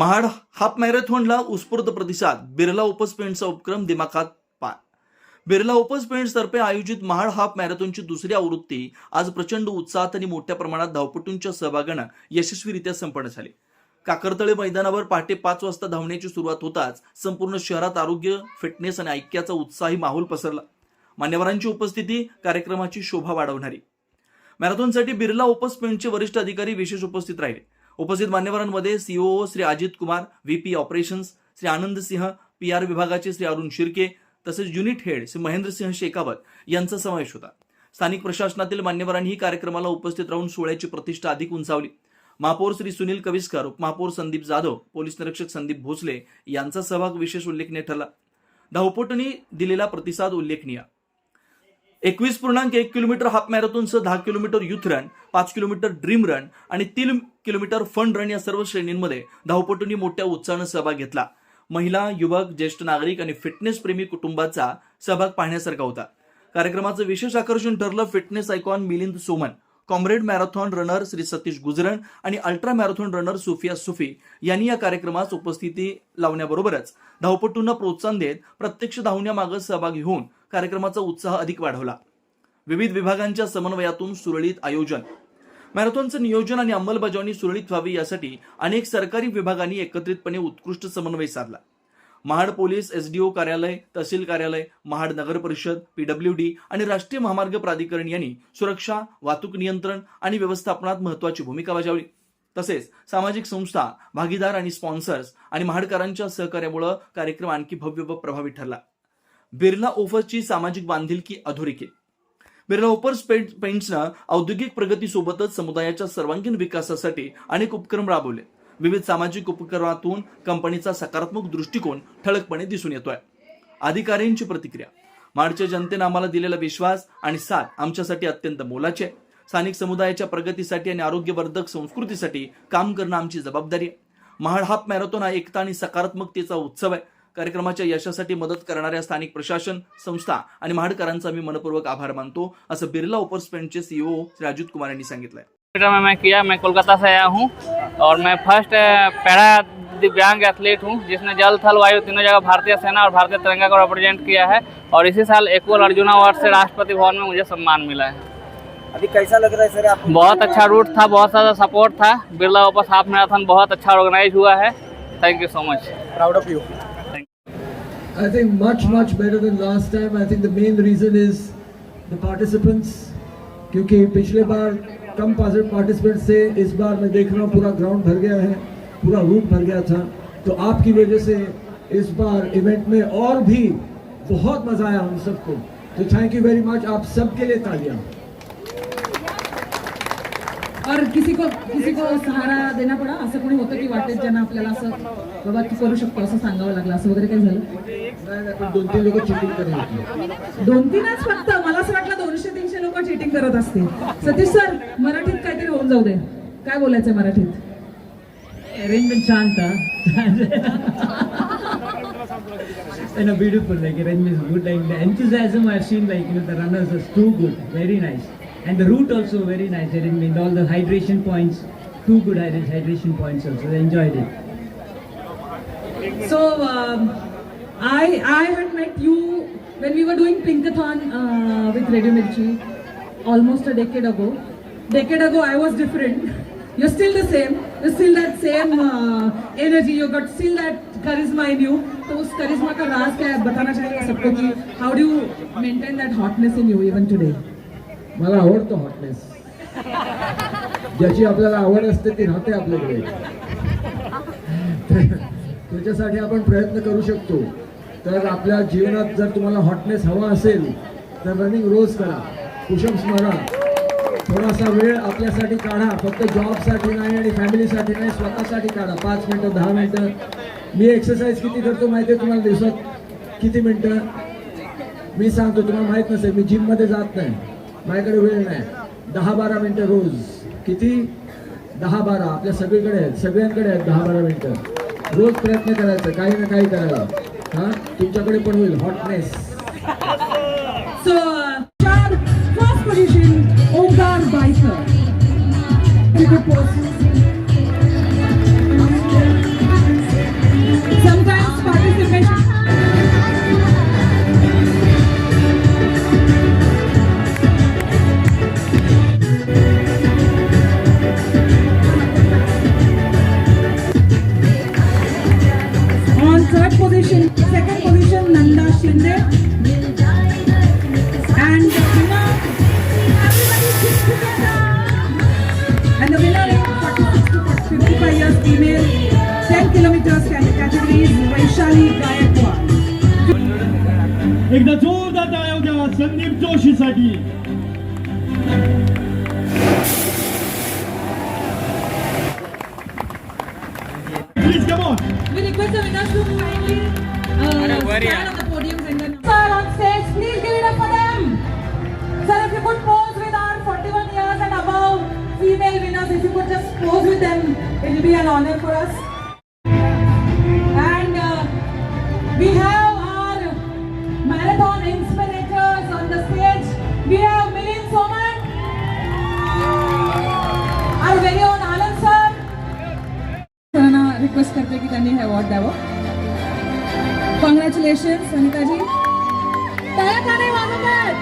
Mahad half मॅरेथॉनला उत्स्फूर्त प्रतिसाद. Birla opus पेंट्सचा उपक्रम दिमाखात पार. बिर्ला ओपस पेंट्स तर्फे आयोजित महाड हाफ मॅरेथॉनची दुसरी आवृत्ती आज प्रचंड उत्साहात आणि मोठ्या प्रमाणात धावपटूंच्या सहभागानं यशस्वीरित्या संपन्न झाली. काकरतळे मैदानावर पहाटे 5 वाजता धावण्याची सुरुवात होताच संपूर्ण शहरात आरोग्य, फिटनेस आणि ऐक्याचा उत्साही माहोल पसरला. मान्यवरांची उपस्थिती कार्यक्रमाची शोभा वाढवणारी. मॅरेथॉनसाठी बिर्ला ओपस पेंटचे वरिष्ठ अधिकारी विशेष उपस्थित राहिले. उपस्थित मान्यवरांमध्ये COO Shri Ajit Kumar, VP operations Shri Anand Singh, PR विभागाचे श्री अरुण शिर्के तसेच युनिट हेड श्री महेंद्र सिंह शेखावत यांचा समावेश होता. स्थानिक प्रशासनातील मान्यवरांनी कार्यक्रमाला उपस्थित राहून सोहळ्याची प्रतिष्ठा अधिक उंचावली. महापौर श्री सुनील कविस्कर, उपमहापौर संदीप जाधव, पोलीस निरीक्षक संदीप भोसले यांचा सहभाग विशेष उल्लेखनीय ठरला. धावपटूंनी दिलेला प्रतिसाद उल्लेखनीय. 21.1 किलोमीटर हाफ मॅरेथॉनसह 10 kilometre youth run, 5 kilometre dream run आणि 3 किलोमीटर फन रन या सर्व श्रेणींमध्ये धावपटूंनी मोठ्या उत्साहाने सहभाग घेतला. महिला, युवक, ज्येष्ठ नागरिक आणि फिटनेस प्रेमी कुटुंबाचा सहभाग पाहण्यासारखा होता. कार्यक्रमाचं विशेष आकर्षण ठरलं fitness icon Milind Soman, comrade marathon runner Shri Satish Gujaran आणि ultra marathon runner Sufiya Sufi यांनी या कार्यक्रमास उपस्थिती लावण्याबरोबरच धावपटूंना प्रोत्साहन देत प्रत्यक्ष धावण्यामागे सहभागी होऊन कार्यक्रमाचा उत्साह अधिक वाढवला. विविध विभागांच्या समन्वयातून सुरळीत आयोजन. मॅरेथॉनचं नियोजन आणि अंमलबजावणी सुरळीत व्हावी यासाठी अनेक सरकारी विभागांनी एकत्रितपणे उत्कृष्ट समन्वय साधला. महाड पोलीस, एसडीओ कार्यालय, तहसील कार्यालय, महाड नगर परिषद, पीडब्ल्यूडी आणि राष्ट्रीय महामार्ग प्राधिकरण यांनी सुरक्षा, वाहतूक नियंत्रण आणि व्यवस्थापनात महत्वाची भूमिका बजावली. तसेच सामाजिक संस्था, भागीदार आणि स्पॉन्सर्स आणि महाडकरांच्या सहकार्यामुळे कार्यक्रम आणखी भव्य व प्रभावी ठरला. बिर्ला ओपसची सामाजिक बांधिलकी अधोरेखित. बिर्ला ओपस पेंट्सनं औद्योगिक प्रगतीसोबतच समुदायाच्या सर्वांगीण विकासासाठी अनेक उपक्रम राबवले. विविध सामाजिक उपक्रमातून कंपनीचा सकारात्मक दृष्टिकोन ठळकपणे दिसून येतोय. अधिकाऱ्यांची प्रतिक्रिया. महाडच्या जनतेनं आम्हाला दिलेला विश्वास आणि साथ आमच्यासाठी अत्यंत मोलाचे आहे. स्थानिक समुदायाच्या प्रगतीसाठी आणि आरोग्यवर्धक संस्कृतीसाठी काम करणं आमची जबाबदारी आहे. महाड हाफ मॅरेथॉन हा एकता आणि सकारात्मकतेचा उत्सव आहे. कार्यक्रमाच्या यशासाठी मदत करणाऱ्या स्थानिक प्रशासन, संस्था आणि महाडकरांचा मी मनपूर्वक आभार मानतो, असं बिर्ला ओपस पेंटचे सीईओ श्री अजित कुमार यांनी सांगितलंय. मैं कोलकाता से आया हूँ और मैं फर्स्ट पैरा दिव्यांग एथलीट हूँ जिसने जल, थल, वायु तीनों जगह भारतीय सेना और भारतीय तिरंगा को रिप्रेजेंट किया है. और इसी साल एक्वल अर्जुना अवार्ड से राष्ट्रपति भवन में मुझे सम्मान मिला है. अभी कैसा लग रहा है सर आपको? बहुत अच्छा रूट था, बहुत सारा सपोर्ट था. बिरला ओपस हाफ मैराथन बहुत अच्छा ऑर्गेनाइज हुआ है. Thank you so much. Proud of you. I think much better than last time. I think the main reason is the participants, क्योंकि पिछले बार कम पार्टिसिपेंट्स थे, इस बार मैं देख रहा हूँ पूरा ग्राउंड भर गया है, पूरा रूट भर गया था. तो आपकी वजह से इस बार इवेंट में और भी बहुत मजा आया हम सबको. तो थैंक यू वेरी मच. आप सबके लिए तालियां. और किसी को सहारा देना पडा असं कोणी होतं की वाटेत ज्यांना आपल्याला असं बाबा तू करू शकतो असं सांगावं लागलं, असं वगैरे काही झालं? नाही, पण 2-3 लोक चिटिंग करत होते. 2-3च फक्त? मला असं वाटलं 200-300 लोक चिटिंग करत असतील. सतीश सर, मराठीत काहीतरी होऊन जाऊ दे. काय बोलायचंय मराठीत? अरेंजमेंट छान था. Beautiful, like arrangement is good, like the enthusiasm I've seen, like the runners was too good, very nice, and the route also very nice. Arrangement, all the hydration points, too good hydration points also. I enjoyed it. So I had met you when we were doing Pinkathon with Radio Mirchi almost a decade ago. I was different. You're still the same. You're still that same energy. You got still that charisma in you. तो उस charisma का राज क्या है बताना चाहिए सबको कि how do you maintain that hotness in you even today? मला आवडतो हॉटनेस. ज्याची आपल्याला आवड असते ती राहते आपल्याकडे. त्याच्यासाठी आपण प्रयत्न करू शकतो. तर आपल्या जीवनात जर तुम्हाला हॉटनेस हवा असेल तर रनिंग रोज करा, पुशअप्स मारा, थोडासा वेळ आपल्यासाठी काढा. फक्त जॉबसाठी नाही आणि फॅमिलीसाठी नाही, स्वतःसाठी काढा. 5 मिनटं, 10 मिनटं. मी एक्सरसाइज किती करतो माहिती आहे तुम्हाला? दिवसात किती मिनटं? मी सांगतो, तुम्हाला माहीत नसेल. मी जिममध्ये जात नाही, माझ्याकडे वेळ नाही. 10-12 मिनटं रोज. किती? 10-12. आपल्या सगळीकडे आहेत, सगळ्यांकडे आहेत 10-12 मिनटं. रोज प्रयत्न करायचा, काही ना काही करायला. हां, तुमच्याकडे पण होईल hotness. So first position, Omkar Baikar. Very good pose. द्या Sandeep जोशीसाठी. Please come on. We request the winners to kindly stand on the podium and then sir on stage. Please give it up for them. Sir, if you could pose with our 41 years and above female winners, if you could just pose with them, it will be an honor for us. And we have our marathon inspirators on the stage. We have Milind Soman, our very own Anand sir. सरांना request करते की त्यांनी हे award द्यावं. Congratulation सनिताजी. टाळ्या का नाही वाजवत आहेत?